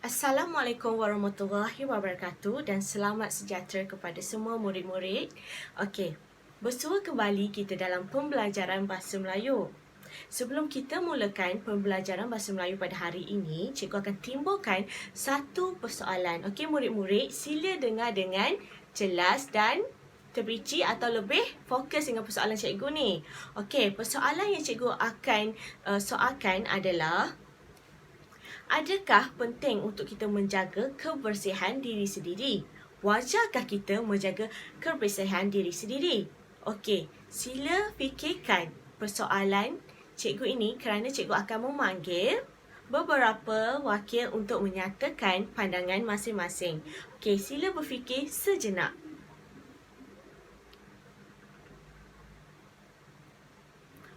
Assalamualaikum warahmatullahi wabarakatuh dan selamat sejahtera kepada semua murid-murid. Okey, bersua kembali kita dalam pembelajaran Bahasa Melayu. Sebelum kita mulakan pembelajaran Bahasa Melayu pada hari ini, cikgu akan timbulkan satu persoalan. Okey murid-murid, sila dengar dengan jelas dan terperinci atau lebih fokus dengan persoalan cikgu ni. Okey, persoalan yang cikgu akan soalkan adalah: adakah penting untuk kita menjaga kebersihan diri sendiri? Wajarkah kita menjaga kebersihan diri sendiri? Okey, sila fikirkan persoalan cikgu ini kerana cikgu akan memanggil beberapa wakil untuk menyatakan pandangan masing-masing. Okey, sila berfikir sejenak.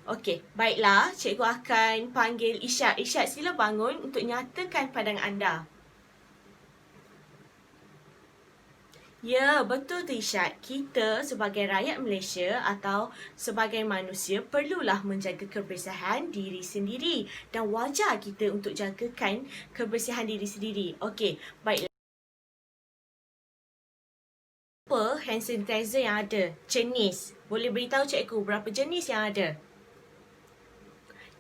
Okey, baiklah. Cikgu akan panggil Isyad. Isyad, sila bangun untuk nyatakan pandangan anda. Ya, betul tu Isyad. Kita sebagai rakyat Malaysia atau sebagai manusia perlulah menjaga kebersihan diri sendiri. Dan wajar kita untuk jagakan kebersihan diri sendiri. Okey, baiklah. Apa hand sanitizer yang ada? Jenis. Boleh beritahu cikgu berapa jenis yang ada?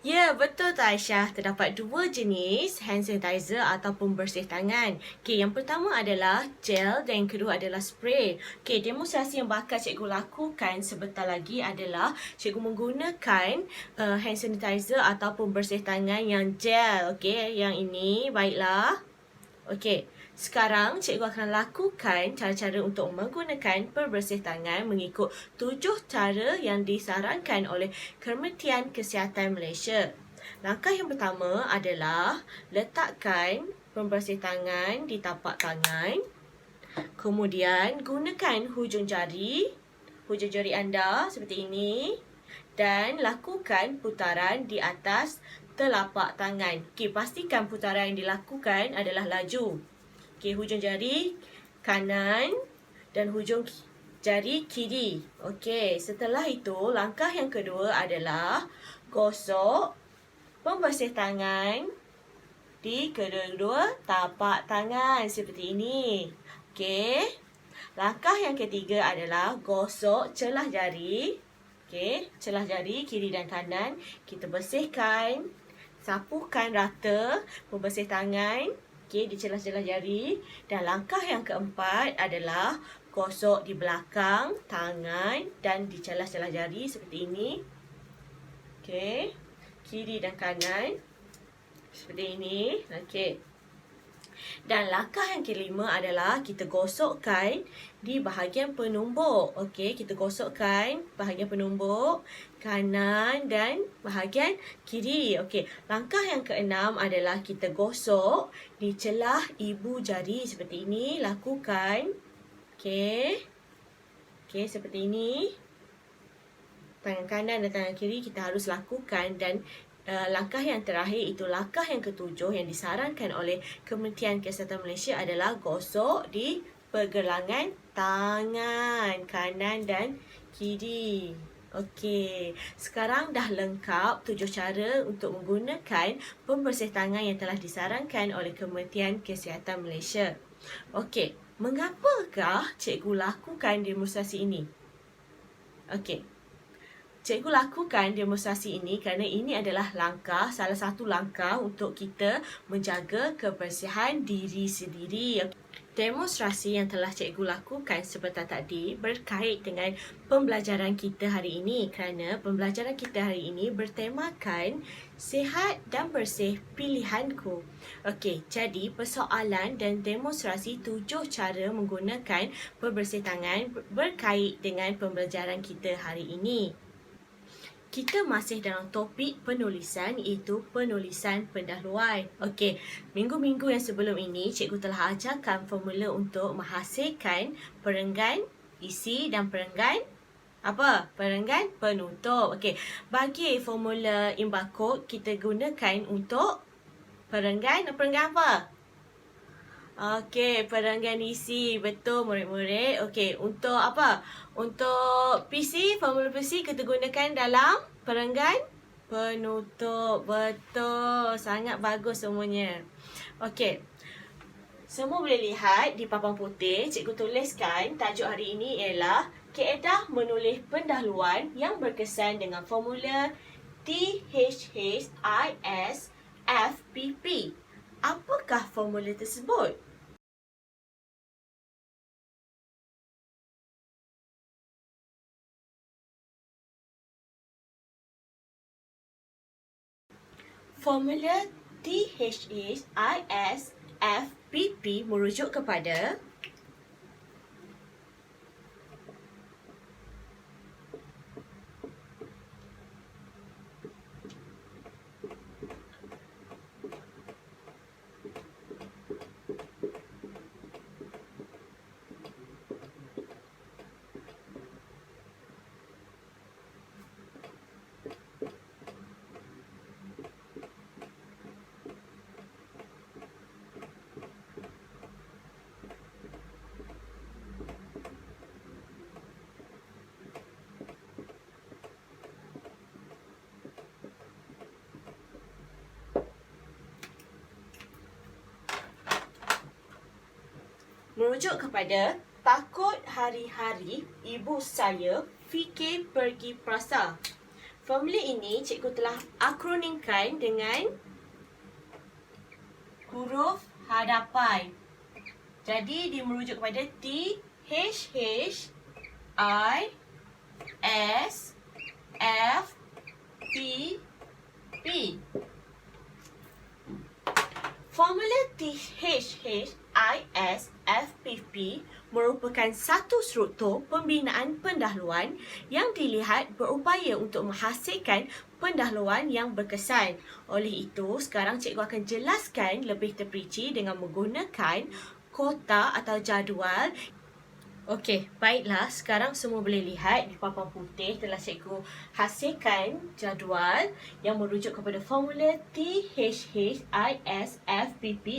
Ya, betul tu Aisyah. Terdapat dua jenis hand sanitizer atau pembersih tangan. Okey, yang pertama adalah gel dan yang kedua adalah spray. Okey, demonstrasi yang bakal cikgu lakukan sebentar lagi adalah cikgu menggunakan hand sanitizer atau pembersih tangan yang gel. Okey, yang ini. Baiklah. Okey, sekarang cikgu akan lakukan cara-cara untuk menggunakan pembersih tangan mengikut 7 cara yang disarankan oleh Kementerian Kesihatan Malaysia. Langkah yang pertama adalah letakkan pembersih tangan di tapak tangan. Kemudian gunakan hujung jari anda seperti ini dan lakukan putaran di atas telapak tangan. Okey, pastikan putaran yang dilakukan adalah laju. Okey, hujung jari kanan dan hujung jari kiri. Okey, setelah itu langkah yang kedua adalah gosok pembersih tangan di kedua-dua tapak tangan seperti ini. Okey. Langkah yang ketiga adalah gosok celah jari. Okey, celah jari kiri dan kanan kita bersihkan. Sapukan rata pembersih tangan, okey, di celah-celah jari. Dan langkah yang keempat adalah gosok di belakang tangan dan di celah-celah jari seperti ini. Okey, kiri dan kanan seperti ini. Okey. Dan langkah yang kelima adalah kita gosokkan di bahagian penumbuk. Okey, kita gosokkan bahagian penumbuk kanan dan bahagian kiri. Okey, langkah yang keenam adalah kita gosok di celah ibu jari seperti ini. Lakukan. Okey. Okey, seperti ini. Tangan kanan dan tangan kiri kita harus lakukan. Dan langkah yang terakhir itu langkah yang ketujuh yang disarankan oleh Kementerian Kesihatan Malaysia adalah gosok di pergelangan tangan kanan dan kiri. Okey, sekarang dah lengkap 7 cara untuk menggunakan pembersih tangan yang telah disarankan oleh Kementerian Kesihatan Malaysia. Okey, mengapakah cikgu lakukan demonstrasi ini? Okey, cikgu lakukan demonstrasi ini kerana ini adalah salah satu langkah untuk kita menjaga kebersihan diri sendiri. Demonstrasi yang telah cikgu lakukan sebentar tadi berkait dengan pembelajaran kita hari ini kerana pembelajaran kita hari ini bertemakan sihat dan bersih pilihanku. Okey, jadi persoalan dan demonstrasi 7 cara menggunakan pembersih tangan berkait dengan pembelajaran kita hari ini. Kita masih dalam topik penulisan iaitu penulisan pendahuluan. Okey, minggu-minggu yang sebelum ini cikgu telah ajarkan formula untuk menghasilkan perenggan isi dan perenggan perenggan penutup. Okey, bagi formula Imbakod kita gunakan untuk perenggan apa? Okey, perenggan isi. Betul murid-murid. Okey, untuk apa? Untuk PC, formula PC kita gunakan dalam perenggan penutup. Betul. Sangat bagus semuanya. Okey. Semua boleh lihat di papan putih, cikgu tuliskan tajuk hari ini ialah kaedah menulis pendahuluan yang berkesan dengan formula THHISFPP. Apakah formula tersebut? Formula THHISFPP merujuk kepada takut hari-hari ibu saya fikir pergi pasar. Formula ini cikgu telah akronimkan dengan huruf hadapan. Jadi dia merujuk kepada THHISFPP. Formula THHISFPP merupakan satu struktur pembinaan pendahuluan yang dilihat berupaya untuk menghasilkan pendahuluan yang berkesan. Oleh itu, sekarang cikgu akan jelaskan lebih terperinci dengan menggunakan kotak atau jadual. Okey, baiklah. Sekarang semua boleh lihat di papan putih telah cikgu hasilkan jadual yang merujuk kepada formula THHISFPP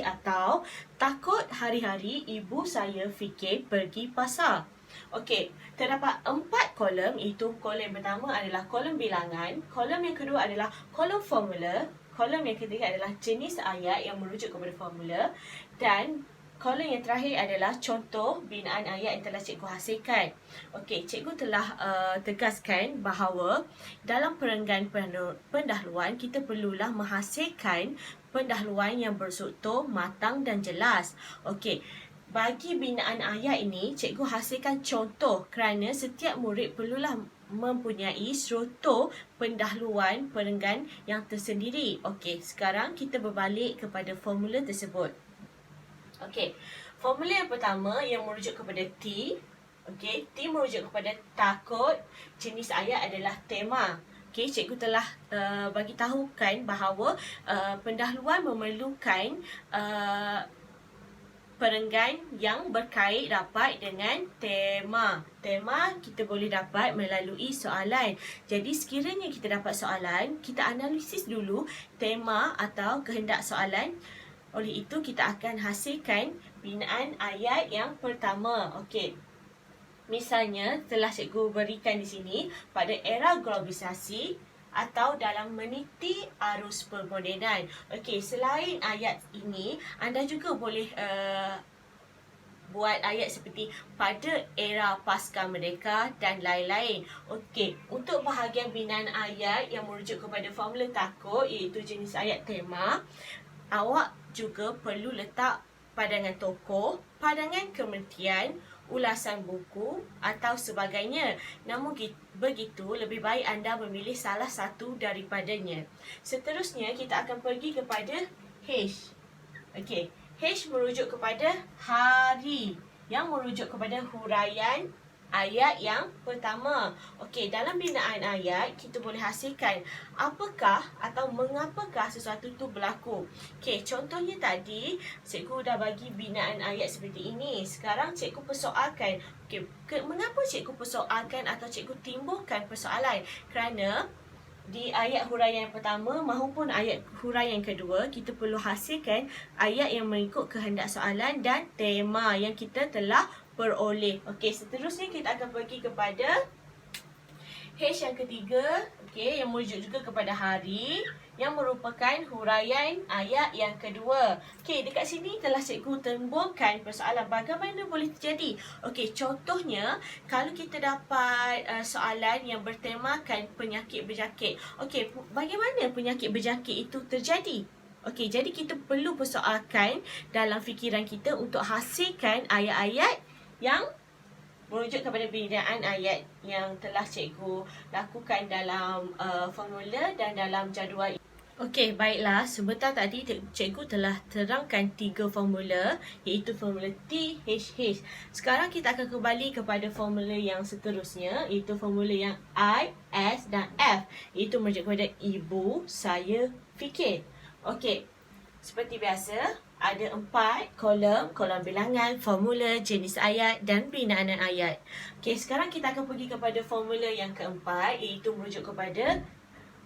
atau takut hari-hari ibu saya fikir pergi pasar. Okey, terdapat 4 kolom, iaitu kolom yang pertama adalah kolom bilangan, kolom yang kedua adalah kolom formula, kolom yang ketiga adalah jenis ayat yang merujuk kepada formula, dan kolom yang terakhir adalah contoh binaan ayat yang telah cikgu hasilkan. Okey, cikgu telah tegaskan bahawa dalam perenggan pendahuluan kita perlulah menghasilkan pendahuluan yang berstruktur, matang dan jelas. Okey, bagi binaan ayat ini, cikgu hasilkan contoh kerana setiap murid perlulah mempunyai struktur pendahuluan perenggan yang tersendiri. Okey, sekarang kita berbalik kepada formula tersebut. Okey, formula yang pertama yang merujuk kepada T. Okey, T merujuk kepada takut. Jenis ayat adalah tema. Okey, cikgu telah bagi tahukan bahawa pendahuluan memerlukan perenggan yang berkait rapat dengan tema. Tema kita boleh dapat melalui soalan. Jadi sekiranya kita dapat soalan, kita analisis dulu tema atau kehendak soalan. Oleh itu, kita akan hasilkan binaan ayat yang pertama. Okey. Misalnya, telah cikgu berikan di sini, pada era globalisasi atau dalam meniti arus permodenan. Okey, selain ayat ini, anda juga boleh buat ayat seperti pada era pasca merdeka dan lain-lain. Okey, untuk bahagian binaan ayat yang merujuk kepada formula takut, iaitu jenis ayat tema, awak juga perlu letak padangan tokoh, padangan kementerian, ulasan buku atau sebagainya. Namun begitu, lebih baik anda memilih salah satu daripadanya. Seterusnya, kita akan pergi kepada H. Okey, H merujuk kepada hari, yang merujuk kepada huraian ayat yang pertama. Okey, dalam binaan ayat, kita boleh hasilkan apakah atau mengapakah sesuatu itu berlaku. Okey, contohnya tadi, cikgu dah bagi binaan ayat seperti ini. Sekarang cikgu persoalkan. Okey, mengapa cikgu persoalkan atau cikgu timbulkan persoalan? Kerana di ayat huraian yang pertama maupun ayat huraian yang kedua, kita perlu hasilkan ayat yang mengikut kehendak soalan dan tema yang kita telah peroleh. Okey, seterusnya kita akan pergi kepada H yang ketiga, okey, yang merujuk juga kepada hari, yang merupakan huraian ayat yang kedua. Okey, dekat sini telah cikgu tembungkan persoalan bagaimana boleh terjadi. Okey, contohnya kalau kita dapat soalan yang bertemakan penyakit berjangkit. Okey, bagaimana penyakit berjangkit itu terjadi? Okey, jadi kita perlu persoalkan dalam fikiran kita untuk hasilkan ayat-ayat yang merujuk kepada binaan ayat yang telah cikgu lakukan dalam formula dan dalam jadual. Okey, baiklah. Sebentar tadi cikgu telah terangkan 3 formula, iaitu formula THH. Sekarang kita akan kembali kepada formula yang seterusnya, iaitu formula yang I, S dan F, iaitu merujuk kepada ibu saya fikir. Okey, seperti biasa, ada 4 kolom bilangan, formula, jenis ayat dan binaan ayat. Okey, sekarang kita akan pergi kepada formula yang keempat, iaitu merujuk kepada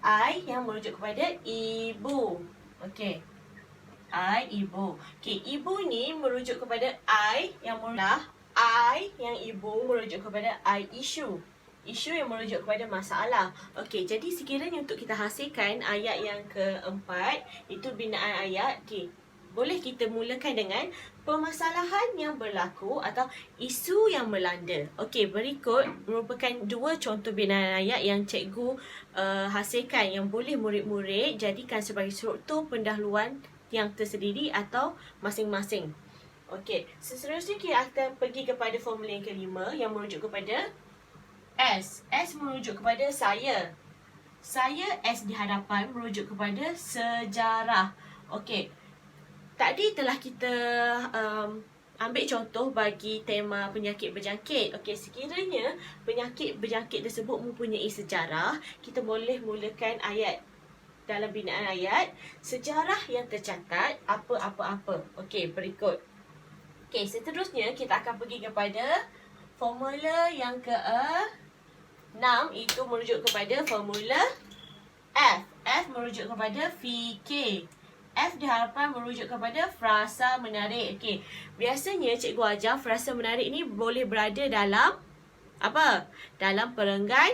I yang merujuk kepada ibu. Okey, I, ibu. Okey, ibu ni merujuk kepada I yang I yang ibu merujuk kepada I issue. Isu yang merujuk kepada masalah. Okey, jadi sekiranya untuk kita hasilkan ayat yang keempat, itu binaan ayat. Okey, boleh kita mulakan dengan permasalahan yang berlaku atau isu yang melanda. Okey, berikut merupakan 2 contoh binaan ayat yang cikgu hasilkan yang boleh murid-murid jadikan sebagai struktur pendahuluan yang tersendiri atau masing-masing. Okey, seterusnya kita akan pergi kepada formula yang kelima yang merujuk kepada S. S merujuk kepada saya. Saya S di hadapan merujuk kepada sejarah. Okey, tadi telah kita ambil contoh bagi tema penyakit berjangkit. Okey, sekiranya penyakit berjangkit tersebut mempunyai sejarah, kita boleh mulakan ayat dalam binaan ayat sejarah yang tercatat apa-apa-apa. Okey, berikut. Okey, seterusnya kita akan pergi kepada formula yang ke-6, itu merujuk kepada formula F. F merujuk kepada fikir. F di hadapan merujuk kepada frasa menarik. Okey, biasanya cikgu ajar frasa menarik ni boleh berada dalam apa? Dalam perenggan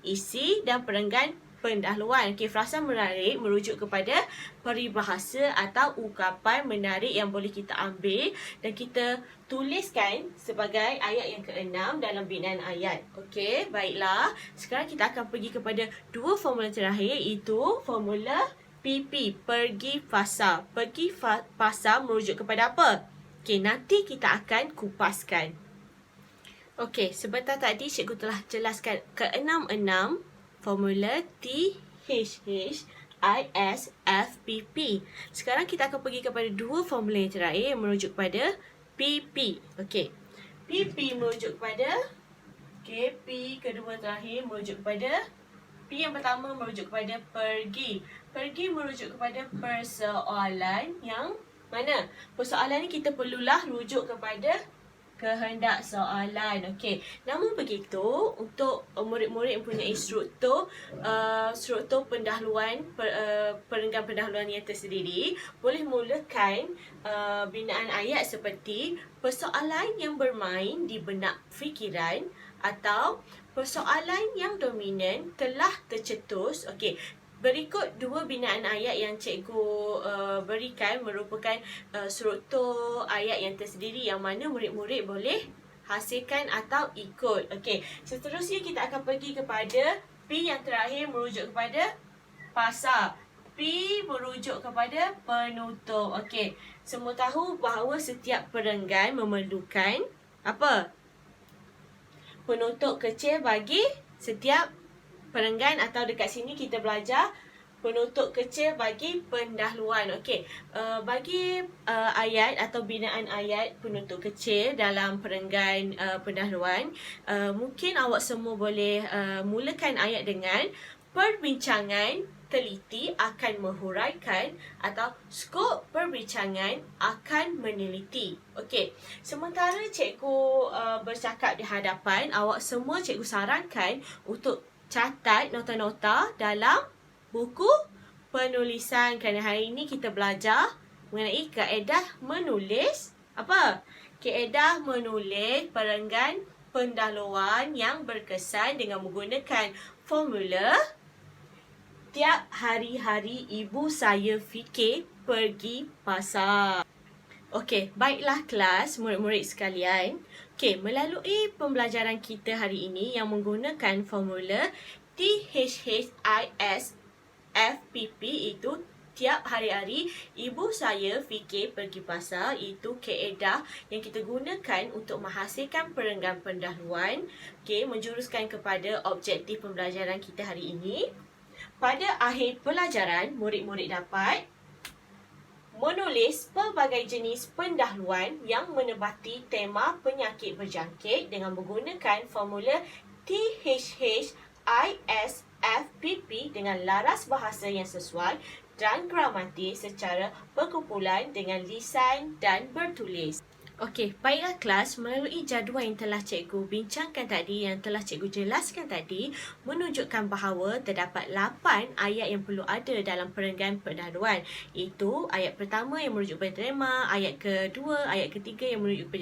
isi dan perenggan pendahuluan. Okey, frasa menarik merujuk kepada peribahasa atau ungkapan menarik yang boleh kita ambil dan kita tuliskan sebagai ayat yang ke-6 dalam binaan ayat. Okey, baiklah. Sekarang kita akan pergi kepada 2 formula terakhir, iaitu formula PP, pergi pasar. Pergi pasar merujuk kepada apa? Okey, nanti kita akan kupaskan. Okey, sebentar tadi cikgu telah jelaskan ke-6 formula THH, IS, FPP. Sekarang kita akan pergi kepada 2 formula yang terakhir yang merujuk kepada PP. Okey, PP merujuk kepada P kedua terakhir merujuk kepada P yang pertama merujuk kepada pergi. Pergi merujuk kepada persoalan yang mana? Persoalan ni kita perlulah rujuk kepada kehendak soalan. Okey, namun begitu untuk murid-murid mempunyai struktur pendahuluan perenggan pendahuluan yang tersendiri, boleh mulakan binaan ayat seperti persoalan yang bermain di benak fikiran atau persoalan yang dominan telah tercetus. Okey, berikut 2 binaan ayat yang cikgu berikan merupakan struktur ayat yang tersendiri yang mana murid-murid boleh hasilkan atau ikut. Okey, seterusnya kita akan pergi kepada P yang terakhir merujuk kepada pasar. P merujuk kepada penutup. Okey, semua tahu bahawa setiap perenggan memerlukan apa? Penutup kecil bagi setiap perenggan, atau dekat sini kita belajar penutup kecil bagi pendahuluan. Okey, bagi ayat atau binaan ayat penutup kecil dalam perenggan pendahuluan, mungkin awak semua boleh mulakan ayat dengan perbincangan teliti akan menghuraikan atau skop perbincangan akan meneliti. Okey, sementara cikgu bercakap di hadapan, awak semua cikgu sarankan untuk catat nota-nota dalam buku penulisan, kerana hari ini kita belajar mengenai kaedah menulis apa? Kaedah menulis perenggan pendahuluan yang berkesan dengan menggunakan formula tiap hari-hari ibu saya fikir pergi pasar. Okey, baiklah kelas, murid-murid sekalian. Okey, melalui pembelajaran kita hari ini yang menggunakan formula THHISFPP itu tiap hari-hari ibu saya fikir pergi pasar, itu kaedah yang kita gunakan untuk menghasilkan perenggan pendahuluan. Okey, menjuruskan kepada objektif pembelajaran kita hari ini. Pada akhir pelajaran, murid-murid dapat menulis pelbagai jenis pendahuluan yang menepati tema penyakit berjangkit dengan menggunakan formula THHISFPP dengan laras bahasa yang sesuai dan gramatik secara perkumpulan dengan lisan dan bertulis. Okey, baiklah kelas, melalui jadual yang telah cikgu bincangkan tadi, yang telah cikgu jelaskan tadi, menunjukkan bahawa terdapat 8 ayat yang perlu ada dalam perenggan pendahuluan. Itu ayat pertama yang merujuk pada tema, ayat kedua, ayat ketiga yang merujuk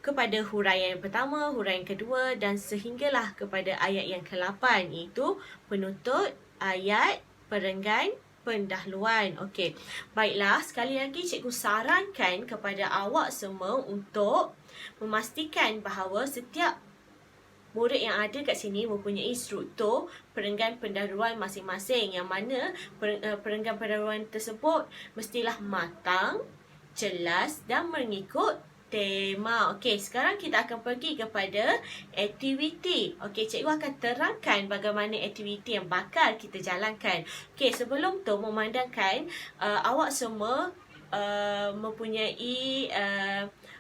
kepada huraian yang pertama, huraian kedua dan sehinggalah kepada ayat yang ke-8, iaitu penutup ayat perenggan pendahuluan. Okey. Baiklah, sekali lagi cikgu sarankan kepada awak semua untuk memastikan bahawa setiap murid yang ada kat sini mempunyai struktur perenggan pendahuluan masing-masing, yang mana perenggan pendahuluan tersebut mestilah matang, jelas dan mengikut tema. Okey, sekarang kita akan pergi kepada aktiviti. Okey, cikgu akan terangkan bagaimana aktiviti yang bakal kita jalankan. Okey, sebelum tu memandangkan awak semua mempunyai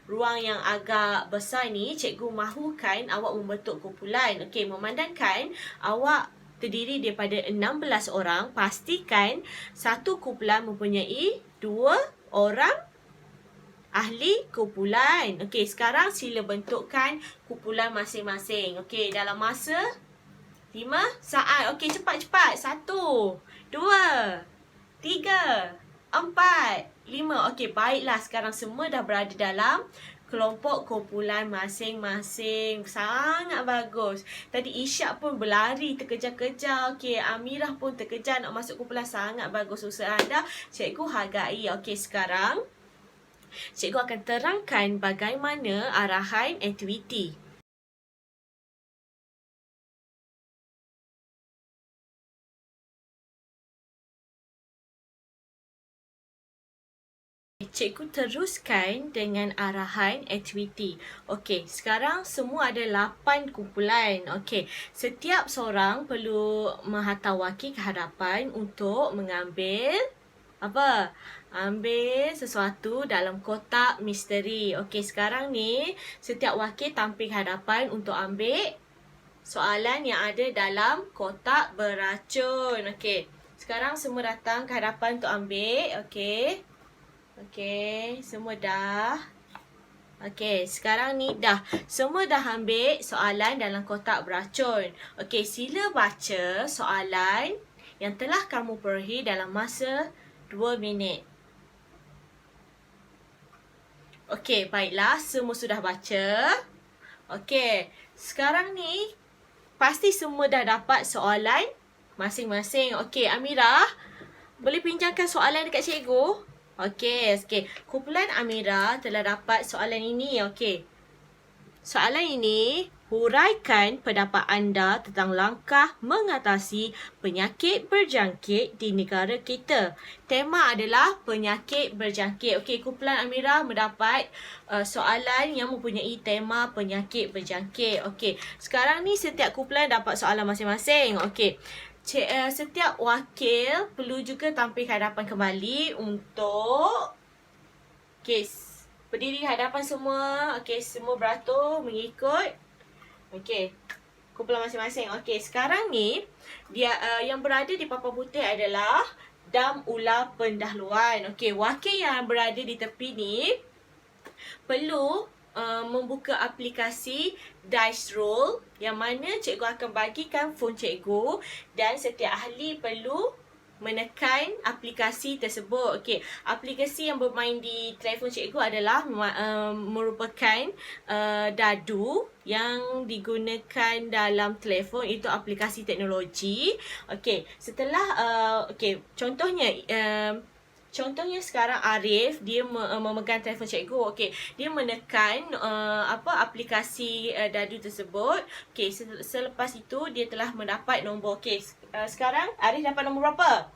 ruang yang agak besar ni, cikgu mahukan awak membentuk kumpulan. Okey, memandangkan awak terdiri daripada 16 orang, pastikan satu kumpulan mempunyai 2 orang ahli kumpulan. Okey, sekarang sila bentukkan kumpulan masing-masing. Okey, dalam masa 5 saat. Okey, cepat-cepat. 1, 2, 3, 4, 5. Okey, baiklah. Sekarang semua dah berada dalam kelompok kumpulan masing-masing. Sangat bagus. Tadi Isyak pun berlari terkejar-kejar. Okey, Amirah pun terkejar nak masuk kumpulan. Sangat bagus usaha anda. Cikgu hargai. Okey, sekarang cikgu akan terangkan bagaimana arahan aktiviti. Cikgu teruskan dengan arahan aktiviti. Okey, sekarang semua ada 8 kumpulan. Okey, setiap seorang perlu menghantar wakil ke hadapan untuk mengambil apa? Ambil sesuatu dalam kotak misteri. Okey, sekarang ni setiap wakil tampil ke hadapan untuk ambil soalan yang ada dalam kotak beracun. Okey, sekarang semua datang ke hadapan untuk ambil. Okey. Okey, semua dah. Okey, sekarang ni dah. Semua dah ambil soalan dalam kotak beracun. Okey, sila baca soalan yang telah kamu perolehi dalam masa 2 minit. Okey, baiklah. Semua sudah baca. Okey, sekarang ni pasti semua dah dapat soalan masing-masing. Okey, Amirah, boleh pinjamkan soalan dekat cikgu? Okey. Kumpulan Amirah telah dapat soalan ini. Okey. Soalan ini, huraikan pendapat anda tentang langkah mengatasi penyakit berjangkit di negara kita. Tema adalah penyakit berjangkit. Okey, kumpulan Amirah mendapat soalan yang mempunyai tema penyakit berjangkit. Okey, sekarang ni setiap kumpulan dapat soalan masing-masing. Okey. Setiap wakil perlu juga tampil ke hadapan kembali untuk berdiri di hadapan semua. Okey, semua beratur mengikut kumpulan masing-masing. Okey, sekarang ni dia yang berada di papan putih adalah dam ular pendahuluan. Okey, wakil yang berada di tepi ni perlu membuka aplikasi Dice Roll, yang mana cikgu akan bagikan phone cikgu dan setiap ahli perlu menekan aplikasi tersebut. Okey, aplikasi yang bermain di telefon cikgu adalah merupakan dadu yang digunakan dalam telefon, itu aplikasi teknologi. Okey, setelah contohnya sekarang Arif dia memegang telefon cikgu. Okey, dia menekan aplikasi dadu tersebut. Okey, selepas itu dia telah mendapat nombor. Okey, sekarang Arif dapat nombor berapa?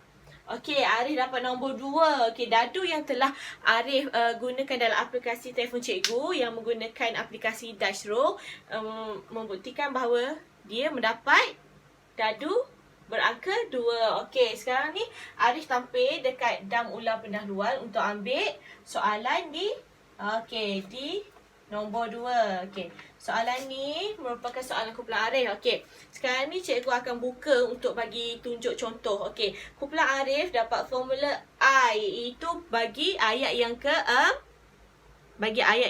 Okey, Arif dapat nombor 2. Okey, dadu yang telah Arif gunakan dalam aplikasi telefon cikgu yang menggunakan aplikasi Dashro membuktikan bahawa dia mendapat dadu berangka 2. Okey, sekarang ni Arif tampil dekat dam ular pendahuluan untuk ambil soalan di nombor 2. Okey, soalan ni merupakan soalan kumpulan Arif. Okey, sekarang ni cikgu akan buka untuk bagi tunjuk contoh. Okey, kumpulan Arif dapat formula I, itu bagi ayat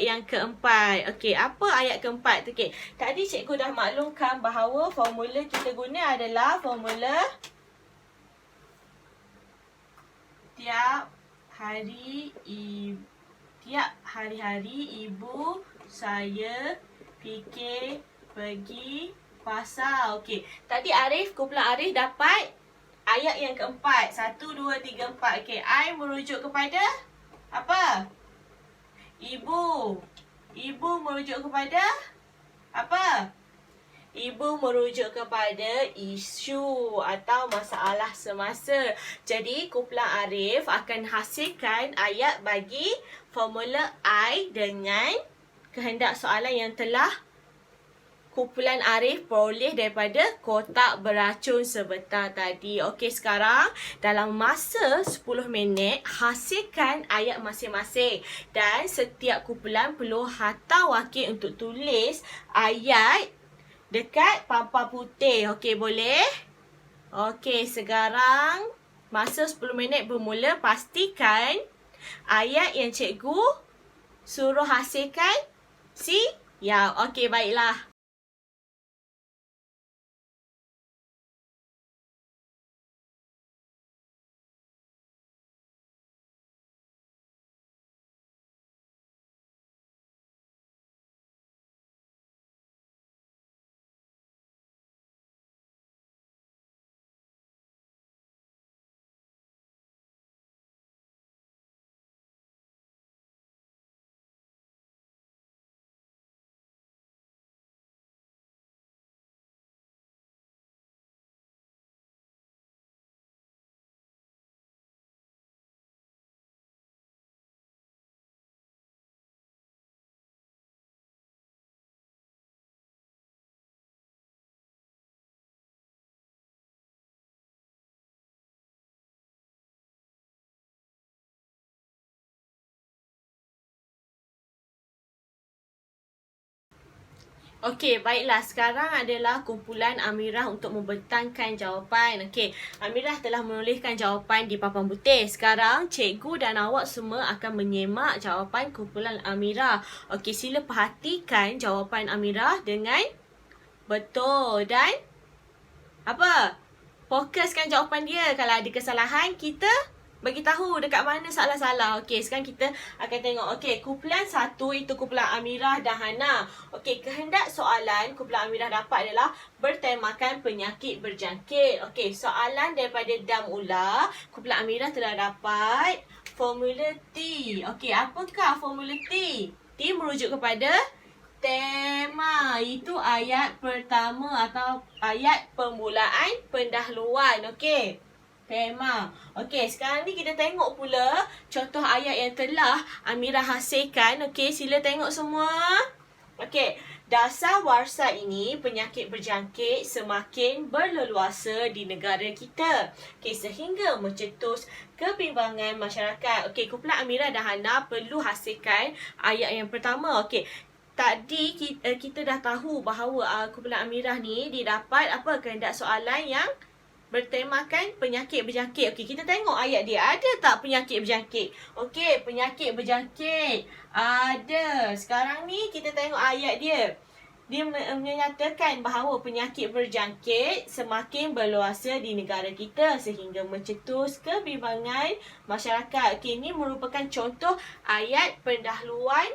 yang keempat. Okey, apa ayat keempat? Okey, tadi cikgu dah maklumkan bahawa formula kita guna adalah formula tiap hari-hari ibu saya fikir pergi pasar. Okey, tadi kumpulan Arif dapat ayat yang keempat. 1, 2, 3, 4. Okey, I merujuk kepada apa? Ibu merujuk kepada apa? Ibu merujuk kepada isu atau masalah semasa. Jadi, kumpulan Arif akan hasilkan ayat bagi formula I dengan kehendak soalan yang telah kumpulan Arif peroleh daripada kotak beracun sebentar tadi. Okey, sekarang dalam masa 10 minit hasilkan ayat masing-masing. Dan setiap kumpulan perlu hantar wakil untuk tulis ayat dekat papan putih. Okey, boleh? Okey, sekarang masa 10 minit bermula. Pastikan ayat yang cikgu suruh hasilkan siap. Okey, baiklah. Okey, baiklah. Sekarang adalah kumpulan Amirah untuk membentangkan jawapan. Okey, Amirah telah menuliskan jawapan di papan putih. Sekarang, cikgu dan awak semua akan menyemak jawapan kumpulan Amirah. Okey, sila perhatikan jawapan Amirah dengan betul dan fokuskan jawapan dia. Kalau ada kesalahan, kita bagi tahu dekat mana salah-salah. Okey, sekarang kita akan tengok. Okey, kumpulan 1 itu kumpulan Amirah dan Hana. Okey, kehendak soalan kumpulan Amirah dapat adalah bertemakan penyakit berjangkit. Okey, soalan daripada dam ular, kumpulan Amirah telah dapat formula T. Okey, apakah formula T? T merujuk kepada tema. Itu ayat pertama atau ayat permulaan pendahuluan. Okey, tema. Okey, sekarang ni kita tengok pula contoh ayat yang telah Amirah hasilkan. Okey, sila tengok semua. Okey, dasar warsa ini penyakit berjangkit semakin berleluasa di negara kita. Okey, sehingga mencetus kebimbangan masyarakat. Okey, kumpulan Amirah dan Hana perlu hasilkan ayat yang pertama. Okey, tadi kita dah tahu bahawa kumpulan Amirah ni didapat kehendak soalan yang bertemakan penyakit berjangkit. Okey, kita tengok ayat dia. Ada tak penyakit berjangkit? Okey, penyakit berjangkit ada. Sekarang ni kita tengok ayat dia. dia menyatakan bahawa penyakit berjangkit semakin berluasa di negara kita sehingga mencetus kebimbangan masyarakat. Okey, ini merupakan contoh ayat pendahuluan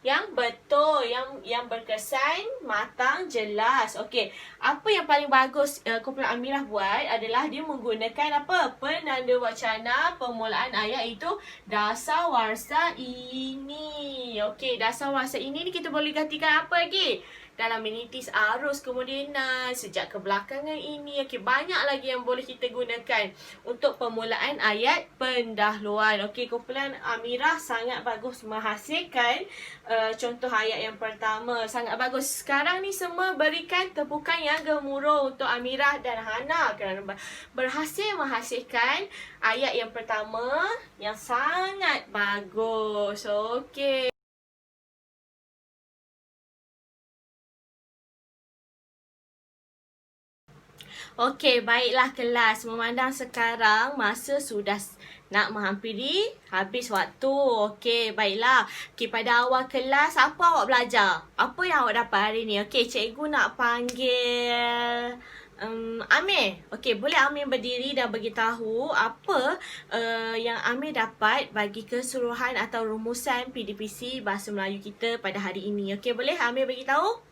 yang betul, yang berkesan, matang, jelas. Okey, apa yang paling bagus kumpulan Amirah buat adalah dia menggunakan apa? Penanda wacana permulaan ayat itu dasawarsa ini. Okey, dasawarsa ini ni kita boleh gantikan apa lagi? Dalam menitis arus kemodenan sejak kebelakangan ini. Okey, banyak lagi yang boleh kita gunakan untuk permulaan ayat pendahuluan. Okey, kumpulan Amirah sangat bagus menghasilkan contoh ayat yang pertama. Sangat bagus. Sekarang ni semua berikan tepukan yang gemuruh untuk Amirah dan Hana kerana berhasil menghasilkan ayat yang pertama yang sangat bagus. Okey. Okey, baiklah kelas. Memandang sekarang masa sudah nak menghampiri habis waktu. Okey, baiklah. Okey, pada awal kelas apa awak belajar? Apa yang awak dapat hari ni? Okey, cikgu nak panggil Amir. Okey, boleh Amir berdiri dan beritahu apa yang Amir dapat bagi keseluruhan atau rumusan PDPC Bahasa Melayu kita pada hari ini. Okey, boleh Amir beritahu?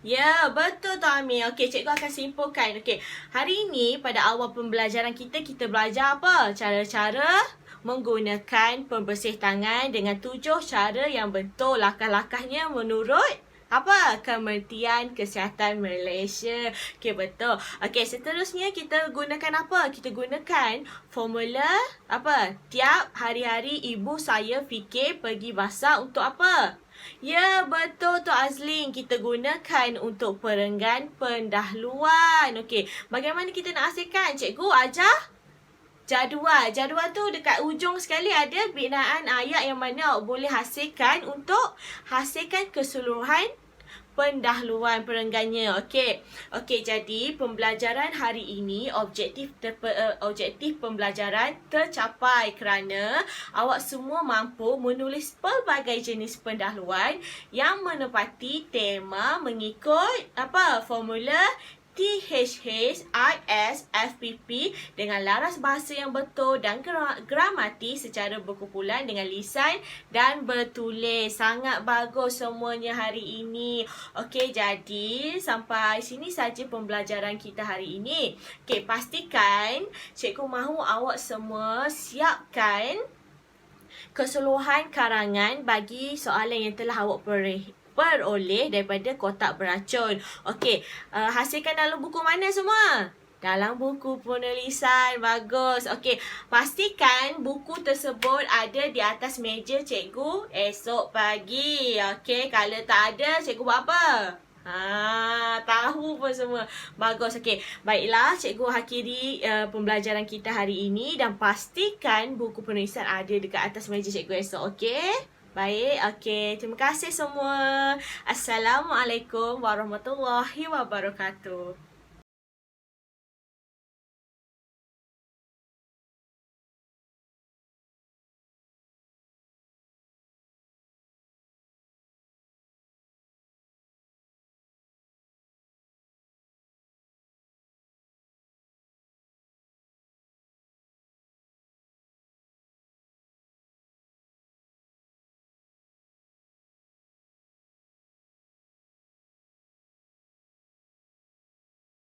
Ya, betul tu Amir. Okey, cikgu akan simpulkan. Okey, hari ini pada awal pembelajaran kita belajar apa? Cara-cara menggunakan pembersih tangan dengan 7 cara yang betul. Langkah-langkahnya menurut apa? Kementerian Kesihatan Malaysia. Okey, betul. Okey, seterusnya kita gunakan apa? Kita gunakan formula apa? Tiap hari-hari ibu saya fikir pergi basah untuk apa? Ya, betul tu Azlin. Kita gunakan untuk perenggan pendahuluan. Okey, bagaimana kita nak hasilkan? Cikgu ajar jadual. Jadual tu dekat ujung sekali ada binaan ayat yang mana awak boleh hasilkan untuk hasilkan keseluruhan pendahuluan perenggannya. Okey. Okey, jadi pembelajaran hari ini objektif pembelajaran tercapai kerana awak semua mampu menulis pelbagai jenis pendahuluan yang menepati tema mengikut apa? Formula THH, IS, FPP dengan laras bahasa yang betul dan gramatik secara berkumpulan dengan lisan dan bertulis. Sangat bagus semuanya hari ini. Okey, jadi sampai sini saja pembelajaran kita hari ini. Okey, pastikan cikgu mahu awak semua siapkan keseluruhan karangan bagi soalan yang telah awak peroleh daripada kotak beracun. Okey, hasilkan dalam buku mana semua? Dalam buku penulisan. Bagus. Okey, pastikan buku tersebut ada di atas meja cikgu esok pagi. Okey, kalau tak ada, cikgu buat apa? Tahu pun semua. Bagus. Okey, baiklah, cikgu akhiri pembelajaran kita hari ini dan pastikan buku penulisan ada dekat atas meja cikgu esok. Okey? Baik, okey. Terima kasih semua. Assalamualaikum warahmatullahi wabarakatuh.